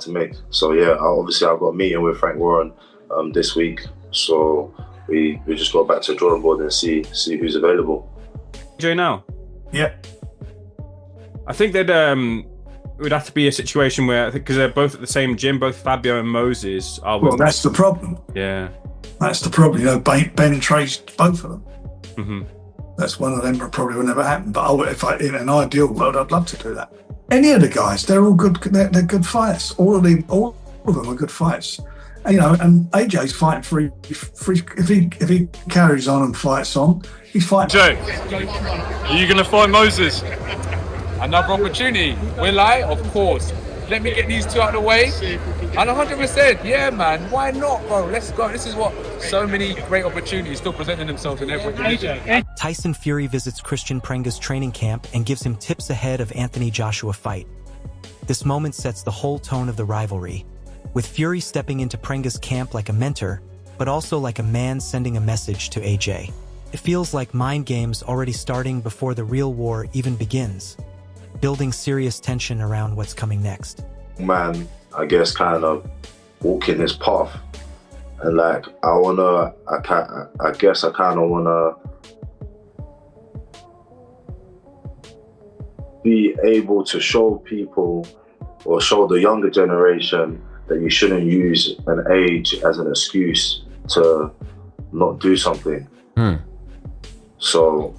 to make. So yeah, obviously I've got a meeting with Frank Warren this week. So we just go back to the drawing board and see who's available. Jay now? Yeah. I think that it would have to be a situation where, because they're both at the same gym, both Fabio and Moses are with. Well, that's the problem. Yeah. That's the problem. You know, Ben traced both of them. Mm-hmm. That's one of them that probably will never happen. But in an ideal world, I'd love to do that. Any of the guys, they're all good. They're good fighters. All of them are good fighters. And, you know, and AJ's fighting for if he carries on and fights on, he's fighting. Joe, are you going to fight Moses? Another opportunity. Will I? Of course. Let me get these two out of the way. And 100%, yeah, man. Why not, bro? Let's go. This is what so many great opportunities still presenting themselves in every division. Tyson Fury visits Christian Prenga's training camp and gives him tips ahead of Anthony Joshua fight. This moment sets the whole tone of the rivalry, with Fury stepping into Prenga's camp like a mentor, but also like a man sending a message to AJ. It feels like mind games already starting before the real war even begins, building serious tension around what's coming next. Man, I guess kind of walking this path, and like I guess I kind of wanna be able to show people or show the younger generation that you shouldn't use an age as an excuse to not do something. So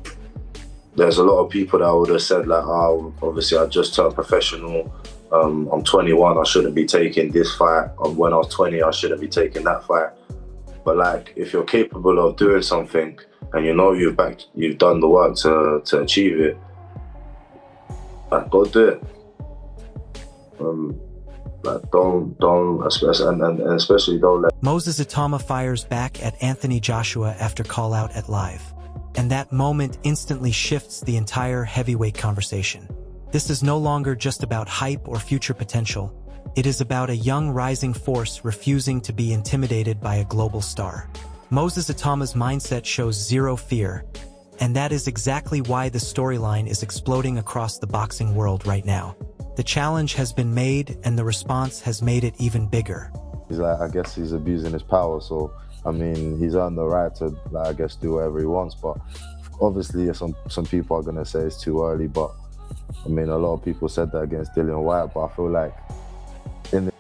there's a lot of people that would have said like, oh, obviously I just turned professional, I'm 21, I shouldn't be taking this fight. When I was 20, I shouldn't be taking that fight. But like, if you're capable of doing something and you know you've done the work to achieve it, like, go do it. Like, don't, especially don't let. Moses Itauma fires back at Anthony Joshua after call out at Live. And that moment instantly shifts the entire heavyweight conversation. This is no longer just about hype or future potential. It is about a young rising force refusing to be intimidated by a global star. Moses Itauma's mindset shows zero fear, and that is exactly why the storyline is exploding across the boxing world right now. The challenge has been made, and the response has made it even bigger. He's like, I guess he's abusing his power, so I mean, he's earned the right to, like, I guess, do whatever he wants. But obviously, some people are gonna say it's too early. But I mean, a lot of people said that against Dillian Whyte. But I feel like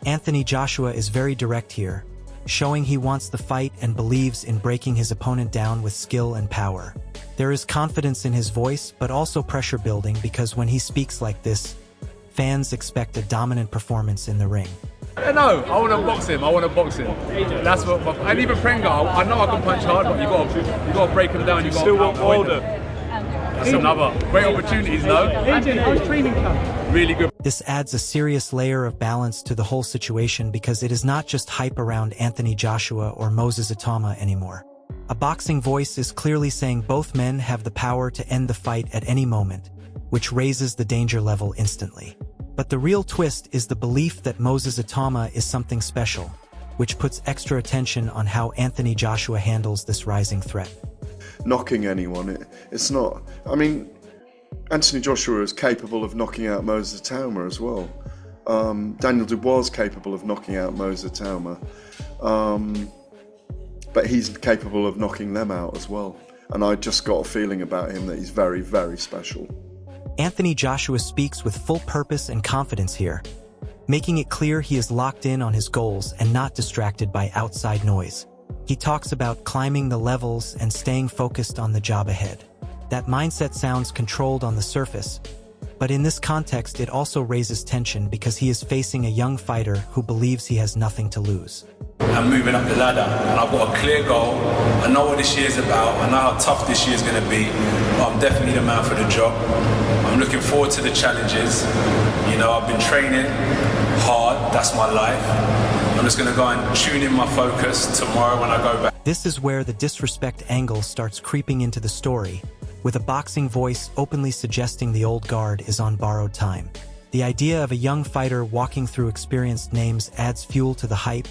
Anthony Joshua is very direct here, showing he wants the fight and believes in breaking his opponent down with skill and power. There is confidence in his voice, but also pressure building, because when he speaks like this, fans expect a dominant performance in the ring. No, I want to box him. That's what. And even Prenga, I know I can punch hard, but you got to break him down. You still want Wilder. That's another great opportunities, though. How's training come? Really good. This adds a serious layer of balance to the whole situation, because it is not just hype around Anthony Joshua or Moses Itauma anymore. A boxing voice is clearly saying both men have the power to end the fight at any moment, which raises the danger level instantly. But the real twist is the belief that Moses Itauma is something special, which puts extra attention on how Anthony Joshua handles this rising threat. Knocking anyone, it's not. I mean, Anthony Joshua is capable of knocking out Moses Itauma as well. Daniel Dubois is capable of knocking out Moses Itauma. But he's capable of knocking them out as well. And I just got a feeling about him that he's very, very special. Anthony Joshua speaks with full purpose and confidence here, making it clear he is locked in on his goals and not distracted by outside noise. He talks about climbing the levels and staying focused on the job ahead. That mindset sounds controlled on the surface, but in this context it also raises tension, because he is facing a young fighter who believes he has nothing to lose. I'm moving up the ladder, and I've got a clear goal. I know what this year's about. I know how tough this year's going to be, but I'm definitely the man for the job. I'm looking forward to the challenges. You know, I've been training hard. That's my life. I'm just going to go and tune in my focus tomorrow when I go back. This is where the disrespect angle starts creeping into the story, with a boxing voice openly suggesting the old guard is on borrowed time. The idea of a young fighter walking through experienced names adds fuel to the hype,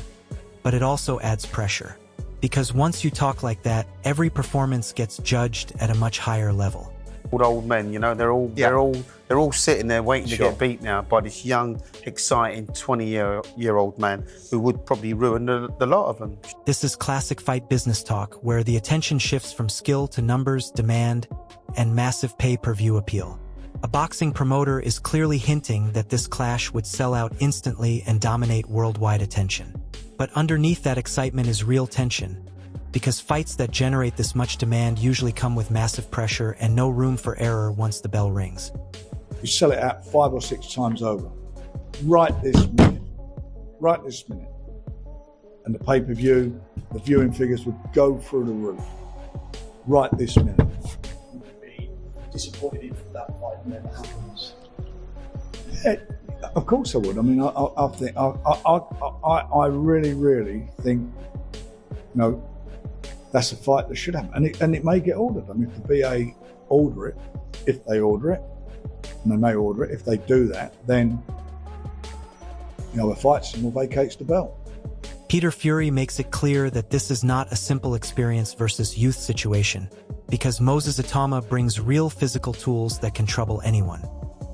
but it also adds pressure. Because once you talk like that, every performance gets judged at a much higher level. old men, you know, they're all sitting there waiting to get beat now by this young, exciting 20-year-old man who would probably ruin the lot of them. This is classic fight business talk, where the attention shifts from skill to numbers, demand, and massive pay-per-view appeal. A boxing promoter is clearly hinting that this clash would sell out instantly and dominate worldwide attention. But underneath that excitement is real tension, because fights that generate this much demand usually come with massive pressure and no room for error once the bell rings. You sell it out 5 or 6 times over, right this minute. And the pay-per-view, the viewing figures would go through the roof, right this minute. Be disappointed if that fight never happens. Of course I would. I mean, I really think, you know, that's a fight that should happen, and it may get ordered. I mean, if the BA order it, if they order it, and they may order it, if they do that, then, you know, the fight symbol vacates the belt. Peter Fury makes it clear that this is not a simple experience versus youth situation, because Moses Itauma brings real physical tools that can trouble anyone.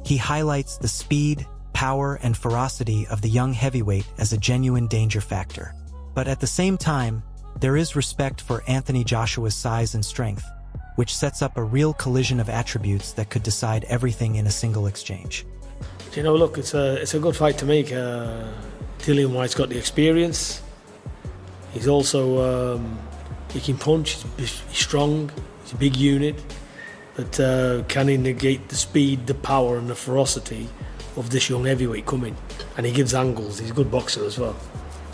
He highlights the speed, power, and ferocity of the young heavyweight as a genuine danger factor. But at the same time, there is respect for Anthony Joshua's size and strength, which sets up a real collision of attributes that could decide everything in a single exchange. You know, look, it's a good fight to make. Dillian White's got the experience. He's also, he can punch, he's strong, he's a big unit. But can he negate the speed, the power and the ferocity of this young heavyweight coming? And he gives angles, he's a good boxer as well.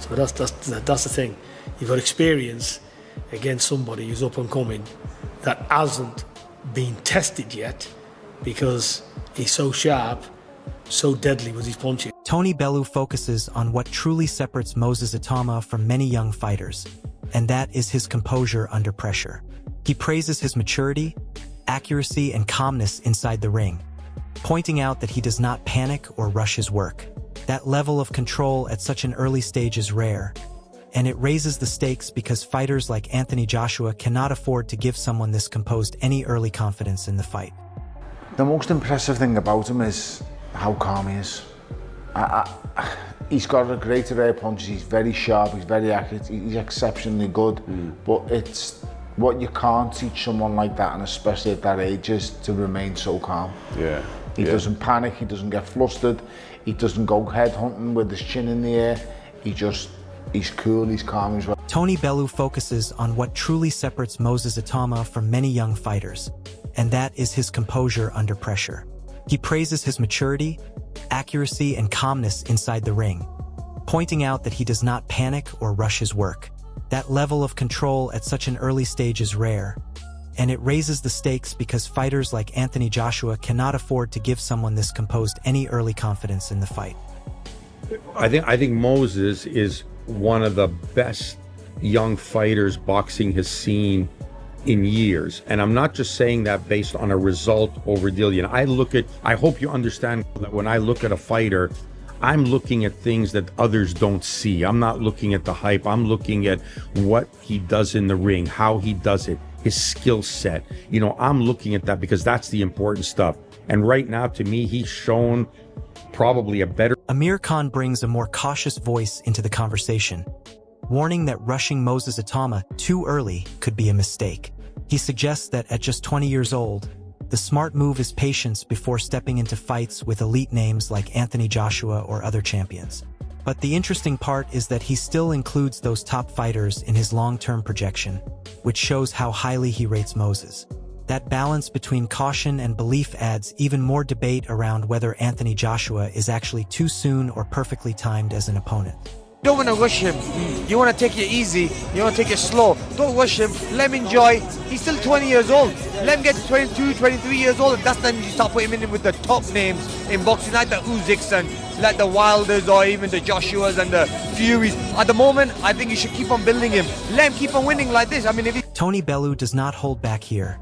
So that's the thing. You've got experience against somebody who's up and coming that hasn't been tested yet because he's so sharp, so deadly with his punches. Tony Bellew focuses on what truly separates Moses Itauma from many young fighters, and that is his composure under pressure. He praises his maturity, accuracy, and calmness inside the ring, pointing out that he does not panic or rush his work. That level of control at such an early stage is rare, and it raises the stakes because fighters like Anthony Joshua cannot afford to give someone this composed any early confidence in the fight. The most impressive thing about him is how calm he is. He's got a great array of punches, he's very sharp, he's very accurate, he's exceptionally good, but it's what you can't teach someone like that, and especially at that age, is to remain so calm. He doesn't panic, he doesn't get flustered, he doesn't go head hunting with his chin in the air, he's cool, he's calm as well. Tony Bellew focuses on what truly separates Moses Itauma from many young fighters, and that is his composure under pressure. He praises his maturity, accuracy, and calmness inside the ring, pointing out that he does not panic or rush his work. That level of control at such an early stage is rare, and it raises the stakes because fighters like Anthony Joshua cannot afford to give someone this composed any early confidence in the fight. I think Moses is one of the best young fighters boxing has seen in years, and I'm not just saying that based on a result over Dillian. I hope you understand that when I look at a fighter, I'm looking at things that others don't see. I'm not looking at the hype. I'm looking at what he does in the ring, how he does it, his skill set. You know, I'm looking at that because that's the important stuff. And right now, to me, he's shown probably a better... Amir Khan brings a more cautious voice into the conversation, warning that rushing Moses Itauma too early could be a mistake. He suggests that at just 20 years old, the smart move is patience before stepping into fights with elite names like Anthony Joshua or other champions. But the interesting part is that he still includes those top fighters in his long-term projection, which shows how highly he rates Moses. That balance between caution and belief adds even more debate around whether Anthony Joshua is actually too soon or perfectly timed as an opponent. You don't want to rush him. You want to take it easy. You want to take it slow. Don't rush him. Let him enjoy. He's still 20 years old. Let him get to 22, 23 years old. And that's then you start putting him in with the top names in boxing, like the Usyks and like the Wilders or even the Joshuas and the Furies. At the moment, I think you should keep on building him. Let him keep on winning like this. I mean, if Tony Bellew does not hold back here,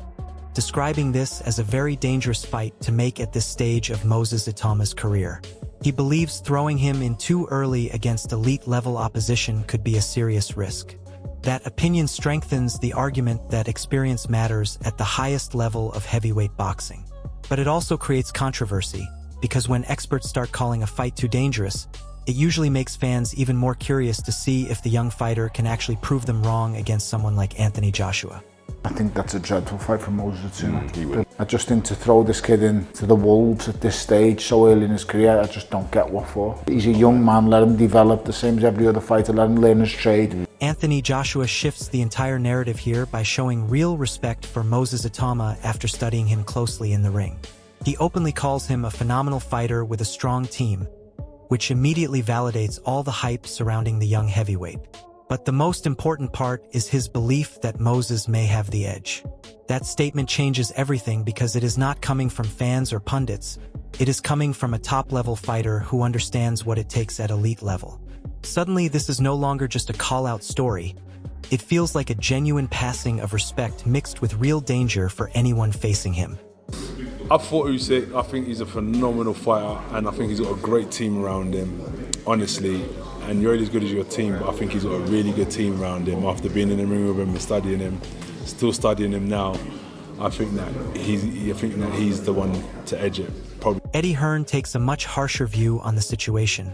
describing this as a very dangerous fight to make at this stage of Moses Itauma's career. He believes throwing him in too early against elite-level opposition could be a serious risk. That opinion strengthens the argument that experience matters at the highest level of heavyweight boxing. But it also creates controversy, because when experts start calling a fight too dangerous, it usually makes fans even more curious to see if the young fighter can actually prove them wrong against someone like Anthony Joshua. I think that's a dreadful fight for Moses Itauma. I just think to throw this kid into the wolves at this stage so early in his career, I just don't get what for. He's a young man, let him develop the same as every other fighter, let him learn his trade. Anthony Joshua shifts the entire narrative here by showing real respect for Moses Itauma after studying him closely in the ring. He openly calls him a phenomenal fighter with a strong team, which immediately validates all the hype surrounding the young heavyweight. But the most important part is his belief that Moses may have the edge. That statement changes everything because it is not coming from fans or pundits. It is coming from a top-level fighter who understands what it takes at elite level. Suddenly, this is no longer just a call-out story. It feels like a genuine passing of respect mixed with real danger for anyone facing him. I thought Usyk, I think he's a phenomenal fighter and I think he's got a great team around him, honestly. And you're only as good as your team, but I think he's got a really good team around him. After being in the ring with him and studying him, still studying him now, I think that he's the one to edge it, probably. Eddie Hearn takes a much harsher view on the situation,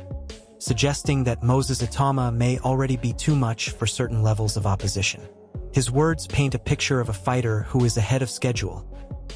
suggesting that Moses Itauma may already be too much for certain levels of opposition. His words paint a picture of a fighter who is ahead of schedule,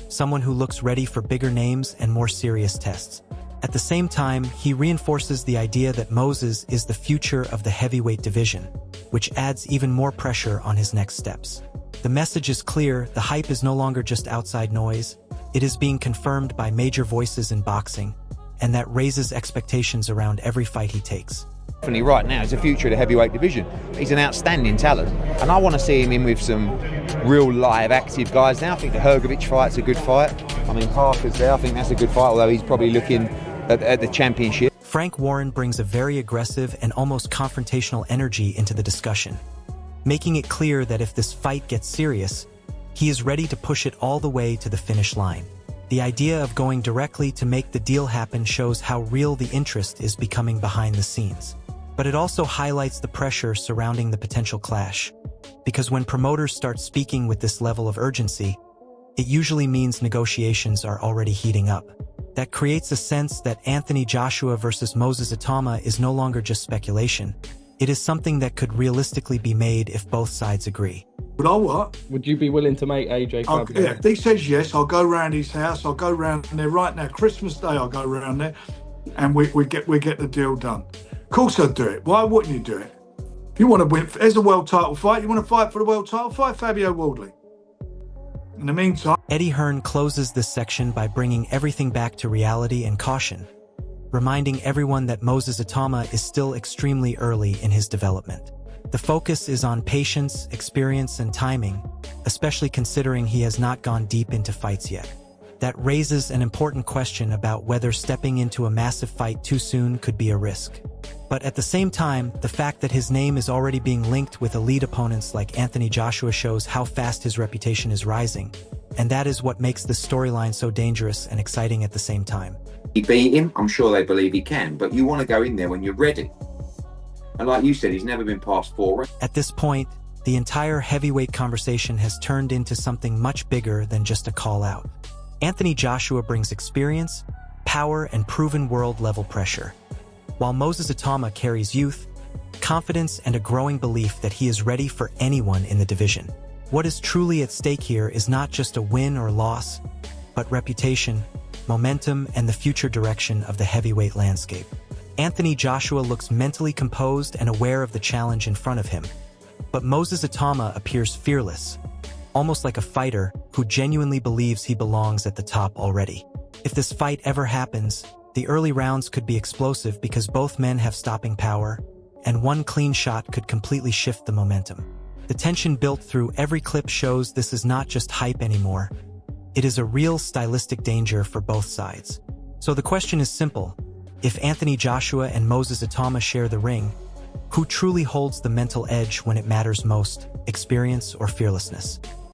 someone who looks ready for bigger names and more serious tests. At the same time, he reinforces the idea that Moses is the future of the heavyweight division, which adds even more pressure on his next steps. The message is clear, the hype is no longer just outside noise, it is being confirmed by major voices in boxing, and that raises expectations around every fight he takes. Definitely right now, it's the future of the heavyweight division. He's an outstanding talent, and I want to see him in with some real live, active guys now. I think the Hrgovic fight's a good fight. I mean, Parker's there, I think that's a good fight, although he's probably looking at the championship. Frank Warren brings a very aggressive and almost confrontational energy into the discussion, making it clear that if this fight gets serious, he is ready to push it all the way to the finish line. The idea of going directly to make the deal happen shows how real the interest is becoming behind the scenes. But it also highlights the pressure surrounding the potential clash, because when promoters start speaking with this level of urgency, it usually means negotiations are already heating up. That creates a sense that Anthony Joshua versus Moses Itauma is no longer just speculation. It is something that could realistically be made if both sides agree. Would I what? Would you be willing to make AJ Fabio? Yeah, if he says yes, I'll go round his house. I'll go round there right now. Christmas Day, I'll go round there, and we get the deal done. Of course I'd do it. Why wouldn't you do it? You want to win? There's a world title fight. You want to fight for the world title? Fight Fabio Wardley. In the meantime, Eddie Hearn closes this section by bringing everything back to reality and caution, reminding everyone that Moses Itauma is still extremely early in his development. The focus is on patience, experience, and timing, especially considering he has not gone deep into fights yet. That raises an important question about whether stepping into a massive fight too soon could be a risk. But at the same time, the fact that his name is already being linked with elite opponents like Anthony Joshua shows how fast his reputation is rising, and that is what makes this storyline so dangerous and exciting at the same time. He beat him, I'm sure they believe he can, but you want to go in there when you're ready. And like you said, he's never been past 4. At this point, the entire heavyweight conversation has turned into something much bigger than just a call-out. Anthony Joshua brings experience, power, and proven world-level pressure, while Moses Itauma carries youth, confidence, and a growing belief that he is ready for anyone in the division. What is truly at stake here is not just a win or loss, but reputation, momentum, and the future direction of the heavyweight landscape. Anthony Joshua looks mentally composed and aware of the challenge in front of him, but Moses Itauma appears fearless, almost like a fighter who genuinely believes he belongs at the top already. If this fight ever happens, the early rounds could be explosive because both men have stopping power, and one clean shot could completely shift the momentum. The tension built through every clip shows this is not just hype anymore. It is a real stylistic danger for both sides. So the question is simple. If Anthony Joshua and Moses Itauma share the ring, who truly holds the mental edge when it matters most, experience or fearlessness?